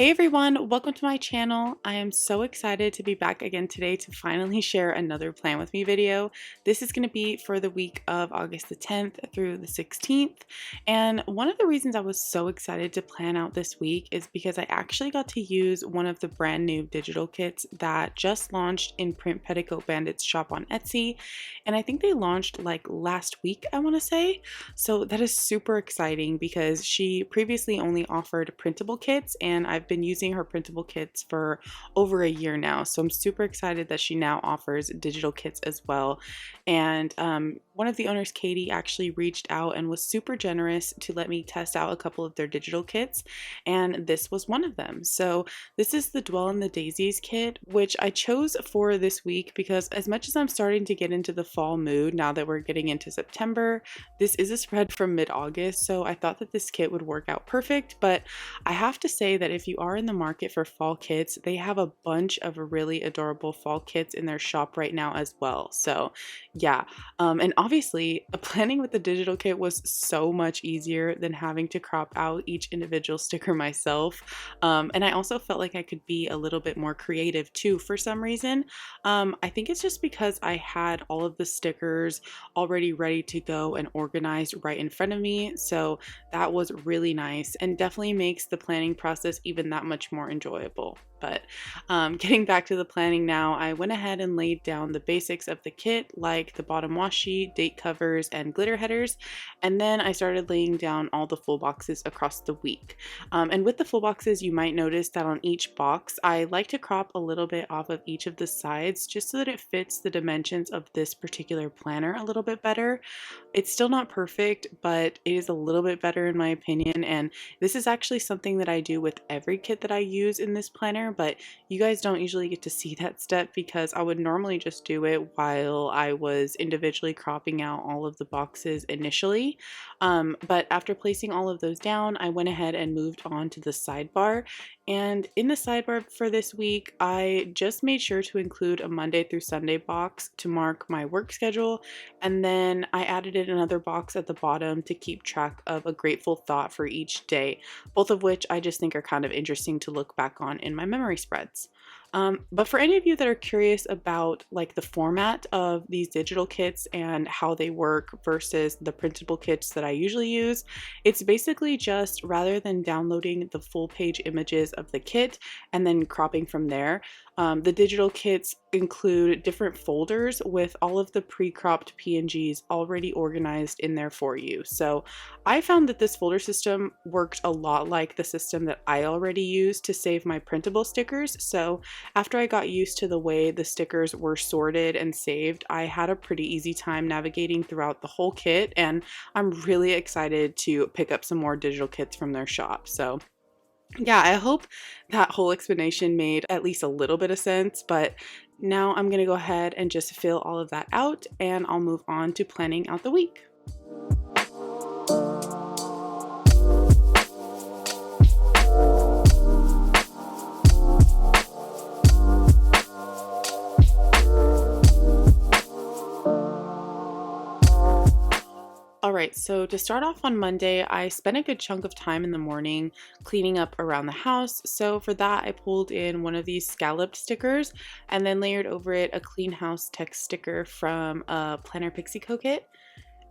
Hey everyone, welcome to my channel. I am so excited to be back again today to finally share another Plan With Me video. This is going to be for the week of August the 10th through the 16th. And one of the reasons I was so excited to plan out this week is because I actually got to use one of the brand new digital kits that just launched in PrintPetticoatBandit's shop on Etsy. And I think they launched like last week, I want to say. So that is super exciting because she previously only offered printable kits, and I've been using her printable kits for over a year now. So I'm super excited that she now offers digital kits as well. And one of the owners, Katie, actually reached out and was super generous to let me test out a couple of their digital kits. And this was one of them. So this is the Dwell in the Daisies kit, which I chose for this week because as much as I'm starting to get into the fall mood now that we're getting into September, this is a spread from mid-August. So I thought that this kit would work out perfect. But I have to say that if you are in the market for fall kits, they have a bunch of really adorable fall kits in their shop right now as well. So yeah, and obviously planning with the digital kit was so much easier than having to crop out each individual sticker myself. And I also felt like I could be a little bit more creative too for some reason. I think it's just because I had all of the stickers already ready to go and organized right in front of me. So that was really nice and definitely makes the planning process even that much more enjoyable. But getting back to the planning now, I went ahead and laid down the basics of the kit, like the bottom washi, date covers, and glitter headers. And then I started laying down all the full boxes across the week. And with the full boxes, you might notice that on each box, I like to crop a little bit off of each of the sides just so that it fits the dimensions of this particular planner a little bit better. It's still not perfect, but it is a little bit better in my opinion. And this is actually something that I do with every kit that I use in this planner, but you guys don't usually get to see that step because I would normally just do it while I was individually cropping out all of the boxes initially. But after placing all of those down, I went ahead and moved on to the sidebar. And in the sidebar for this week, I just made sure to include a Monday through Sunday box to mark my work schedule. And then I added in another box at the bottom to keep track of a grateful thought for each day, both of which I just think are kind of interesting to look back on in my memory spreads. But for any of you that are curious about like the format of these digital kits and how they work versus the printable kits that I usually use, it's basically just rather than downloading the full page images of the kit and then cropping from there, the digital kits include different folders with all of the pre-cropped PNGs already organized in there for you. So I found that this folder system worked a lot like the system that I already use to save my printable stickers. So after I got used to the way the stickers were sorted and saved, I had a pretty easy time navigating throughout the whole kit, and I'm really excited to pick up some more digital kits from their shop. So yeah, I hope that whole explanation made at least a little bit of sense, but now I'm gonna go ahead and just fill all of that out and I'll move on to planning out the week. Alright, so to start off on Monday, I spent a good chunk of time in the morning cleaning up around the house. So for that, I pulled in one of these scalloped stickers and then layered over it a clean house text sticker from a PlannerPixieCo kit.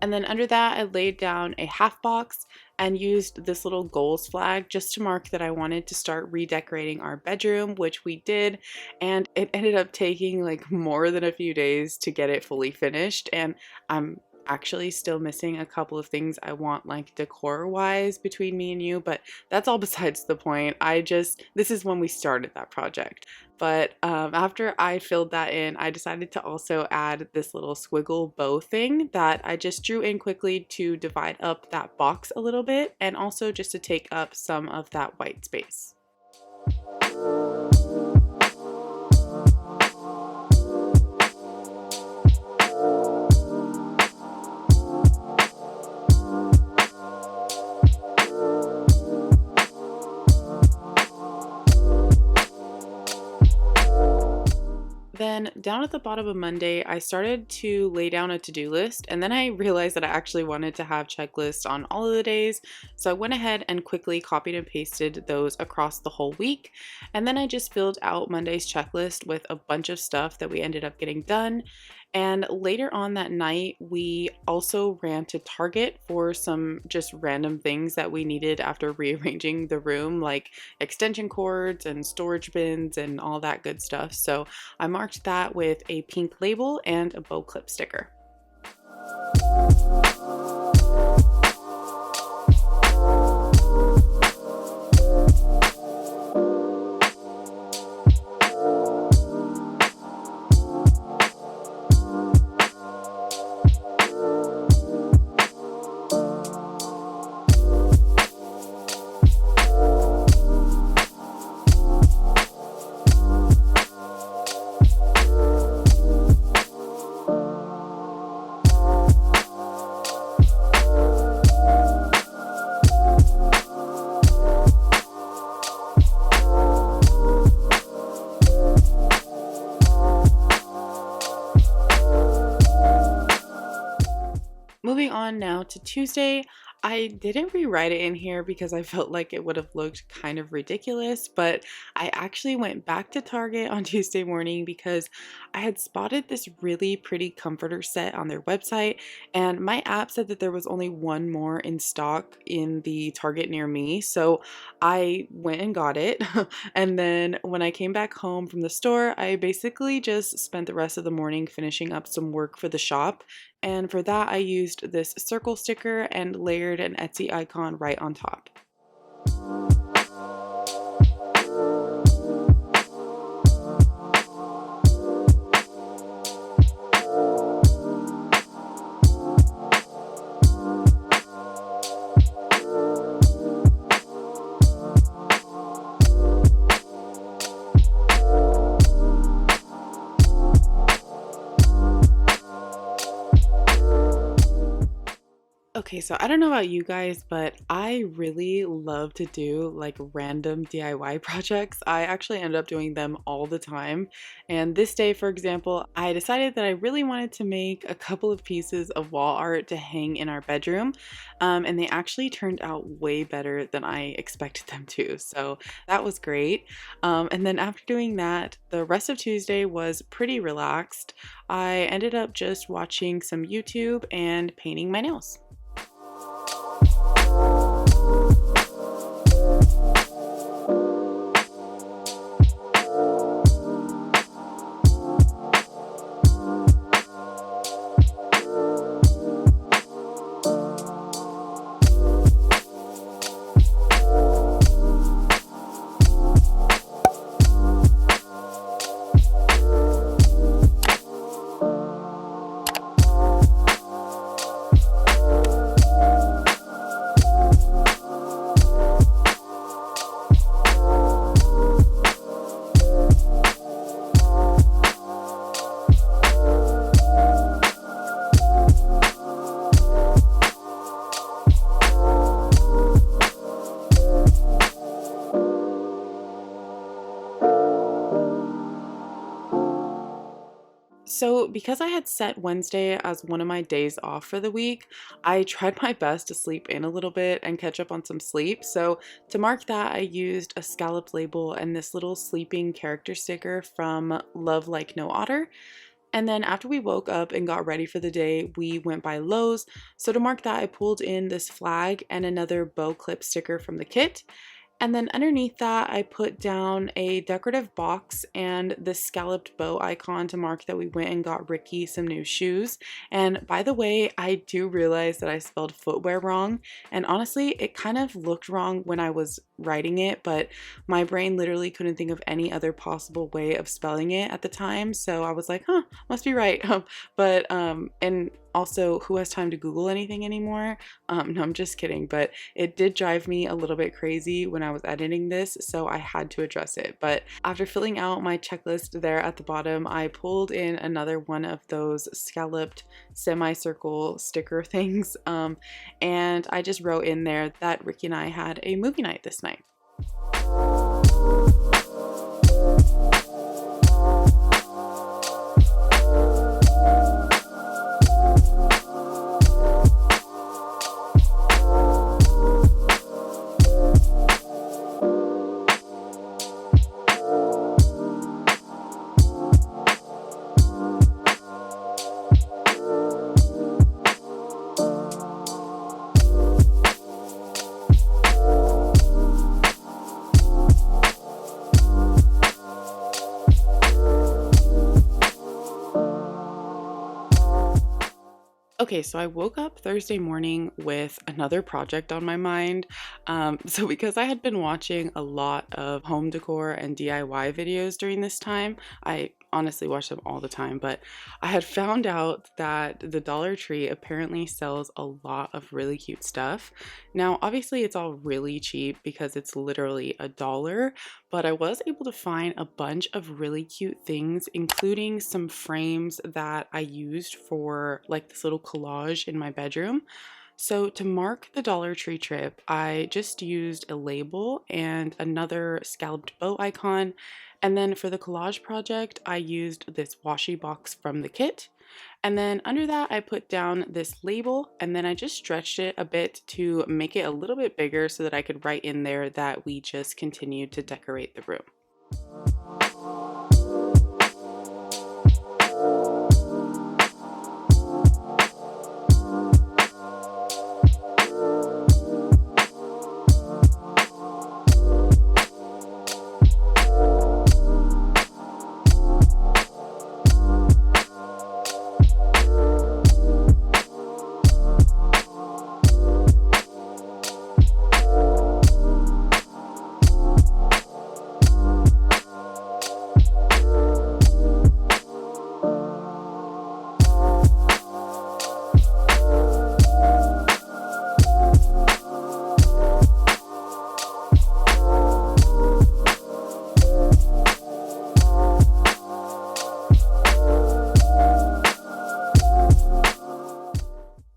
And then under that, I laid down a half box and used this little goals flag just to mark that I wanted to start redecorating our bedroom, which we did. And it ended up taking like more than a few days to get it fully finished. And I'm actually still missing a couple of things I want like decor wise between me and you, but that's all besides the point. This is when we started that project. But after I filled that in, I decided to also add this little squiggle bow thing that I just drew in quickly to divide up that box a little bit and also just to take up some of that white space. Then down at the bottom of Monday, I started to lay down a to-do list, and then I realized that I actually wanted to have checklists on all of the days. So I went ahead and quickly copied and pasted those across the whole week. And then I just filled out Monday's checklist with a bunch of stuff that we ended up getting done. And later on that night, we also ran to Target for some just random things that we needed after rearranging the room, like extension cords and storage bins and all that good stuff. So I marked that with a pink label and a bow clip sticker. Moving on now to Tuesday, I didn't rewrite it in here because I felt like it would have looked kind of ridiculous, but I actually went back to Target on Tuesday morning because I had spotted this really pretty comforter set on their website, and my app said that there was only one more in stock in the Target near me, so I went and got it. And then when I came back home from the store, I basically just spent the rest of the morning finishing up some work for the shop. And for that, I used this circle sticker and layered an Etsy icon right on top. Okay, so I don't know about you guys, but I really love to do like random DIY projects. I actually end up doing them all the time. And this day, for example, I decided that I really wanted to make a couple of pieces of wall art to hang in our bedroom. And they actually turned out way better than I expected them to. So that was great. And then after doing that, the rest of Tuesday was pretty relaxed. I ended up just watching some YouTube and painting my nails. So because I had set Wednesday as one of my days off for the week, I tried my best to sleep in a little bit and catch up on some sleep. So to mark that, I used a scalloped label and this little sleeping character sticker from LoveLikeNoOtte. And then after we woke up and got ready for the day, we went by Lowe's. So to mark that, I pulled in this flag and another bow clip sticker from the kit. And then underneath that, I put down a decorative box and this scalloped bow icon to mark that we went and got Ricky some new shoes. And by the way, I do realize that I spelled footwear wrong. And honestly, it kind of looked wrong when I was writing it, but my brain literally couldn't think of any other possible way of spelling it at the time. So I was like, huh, must be right. And also, who has time to Google anything anymore? No, I'm just kidding, but it did drive me a little bit crazy when I was editing this, so I had to address it. But after filling out my checklist there at the bottom, I pulled in another one of those scalloped semicircle sticker things, and I just wrote in there that Ricky and I had a movie night this night. Okay, so I woke up Thursday morning with another project on my mind. So because I had been watching a lot of home decor and DIY videos during this time, I honestly watch them all the time, but I had found out that the Dollar Tree apparently sells a lot of really cute stuff. Now, obviously, it's all really cheap because it's literally $1, but I was able to find a bunch of really cute things, including some frames that I used for like this little collage in my bedroom. So to mark the Dollar Tree trip, I just used a label and another scalloped bow icon. And then for the collage project, I used this washi box from the kit. And then under that, I put down this label and then I just stretched it a bit to make it a little bit bigger so that I could write in there that we just continued to decorate the room.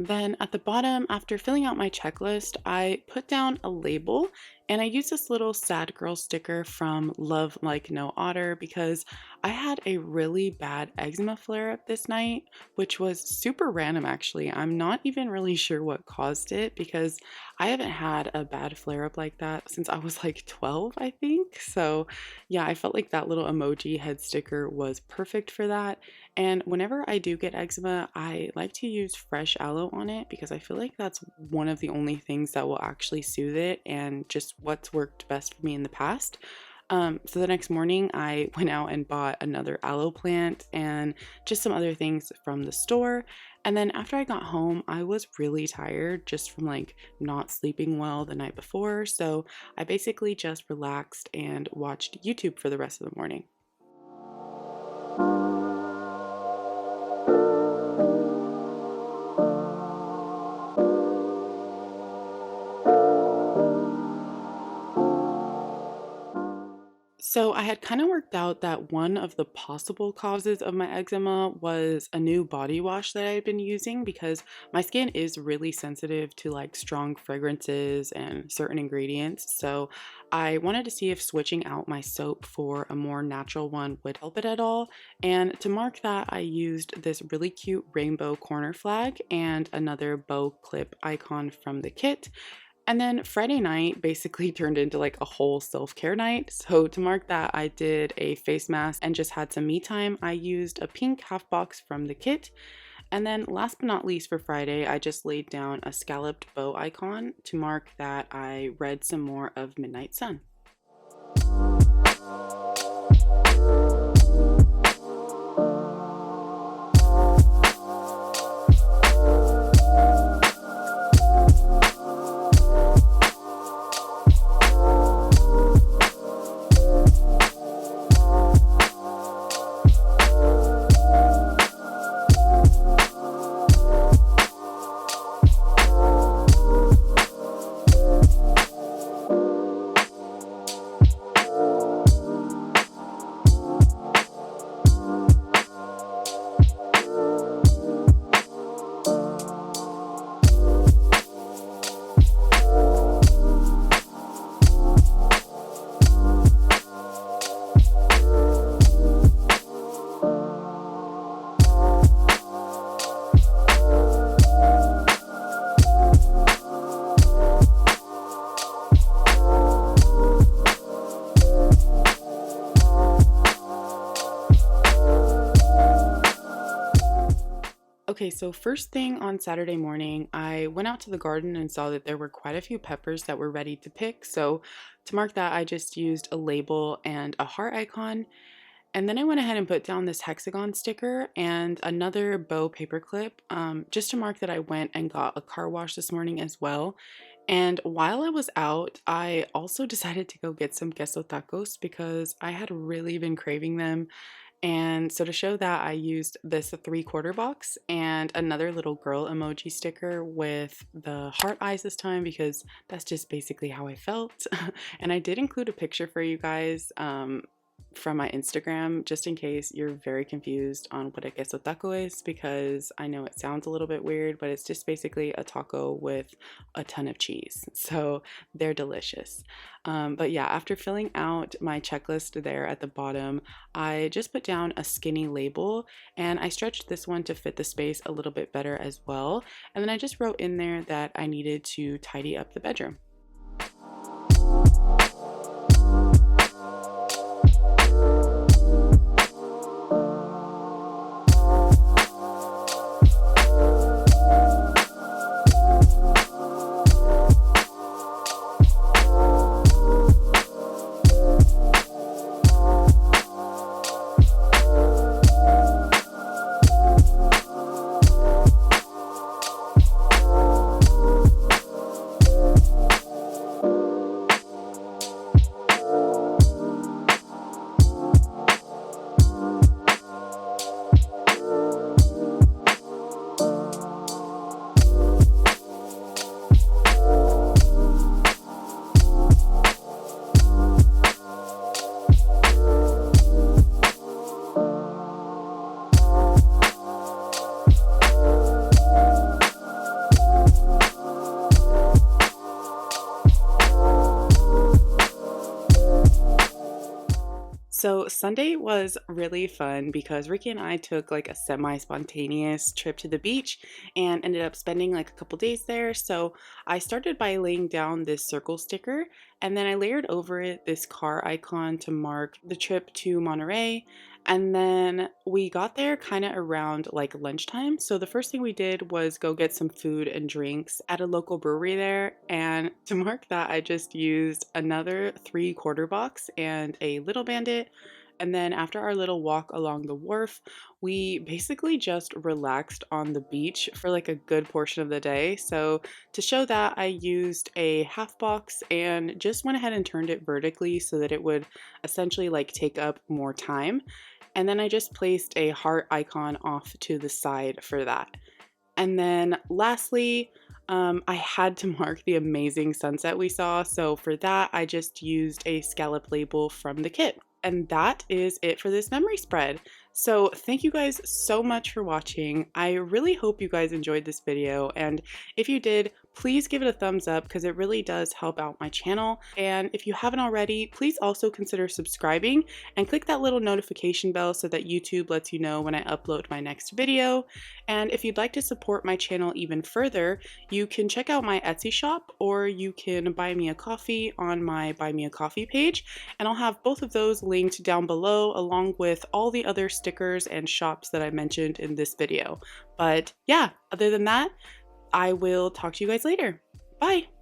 Then at the bottom, after filling out my checklist, I put down a label and I used this little sad girl sticker from LoveLikeNoOtte because I had a really bad eczema flare up this night, which was super random actually. I'm not even really sure what caused it because I haven't had a bad flare up like that since I was like 12, I think. So yeah, I felt like that little emoji head sticker was perfect for that. And whenever I do get eczema, I like to use fresh aloe on it because I feel like that's one of the only things that will actually soothe it and just what's worked best for me in the past. So the next morning, I went out and bought another aloe plant and just some other things from the store. And then after I got home, I was really tired just from like not sleeping well the night before. So I basically just relaxed and watched YouTube for the rest of the morning. So I had kind of worked out that one of the possible causes of my eczema was a new body wash that I had been using because my skin is really sensitive to like strong fragrances and certain ingredients. So I wanted to see if switching out my soap for a more natural one would help it at all. And to mark that, I used this really cute rainbow corner flag and another bow clip icon from the kit. And then Friday night basically turned into like a whole self-care night. So to mark that, I did a face mask and just had some me time. I used a pink half box from the kit. And then last but not least for Friday, I just laid down a scalloped bow icon to mark that I read some more of Midnight Sun. Okay, so first thing on Saturday morning, I went out to the garden and saw that there were quite a few peppers that were ready to pick. So to mark that, I just used a label and a heart icon. And then I went ahead and put down this hexagon sticker and another bow paperclip, just to mark that I went and got a car wash this morning as well. And while I was out, I also decided to go get some queso tacos because I had really been craving them. And so to show that, I used this 3/4 box and another little girl emoji sticker with the heart eyes this time because that's just basically how I felt. And I did include a picture for you guys from my Instagram just in case you're very confused on what a queso taco is, because I know it sounds a little bit weird, but it's just basically a taco with a ton of cheese. So they're delicious. But yeah, after filling out my checklist there at the bottom, I just put down a skinny label and I stretched this one to fit the space a little bit better as well. And then I just wrote in there that I needed to tidy up the bedroom. So Sunday was really fun because Ricky and I took like a semi-spontaneous trip to the beach and ended up spending like a couple days there. So I started by laying down this circle sticker and then I layered over it this car icon to mark the trip to Monterey. And then we got there kind of around like lunchtime. So the first thing we did was go get some food and drinks at a local brewery there. And to mark that, I just used another 3/4 box and a little bandit. And then after our little walk along the wharf, we basically just relaxed on the beach for like a good portion of the day. So to show that, I used a half box and just went ahead and turned it vertically so that it would essentially like take up more time. And then I just placed a heart icon off to the side for that. And then lastly, I had to mark the amazing sunset we saw. So for that, I just used a scallop label from the kit. And that is it for this memory spread. So thank you guys so much for watching. I really hope you guys enjoyed this video. And if you did, please give it a thumbs up because it really does help out my channel. And if you haven't already, please also consider subscribing and click that little notification bell so that YouTube lets you know when I upload my next video. And if you'd like to support my channel even further, you can check out my Etsy shop or you can buy me a coffee on my Buy Me a Coffee page. And I'll have both of those linked down below along with all the other stickers and shops that I mentioned in this video. But yeah, other than that, I will talk to you guys later. Bye!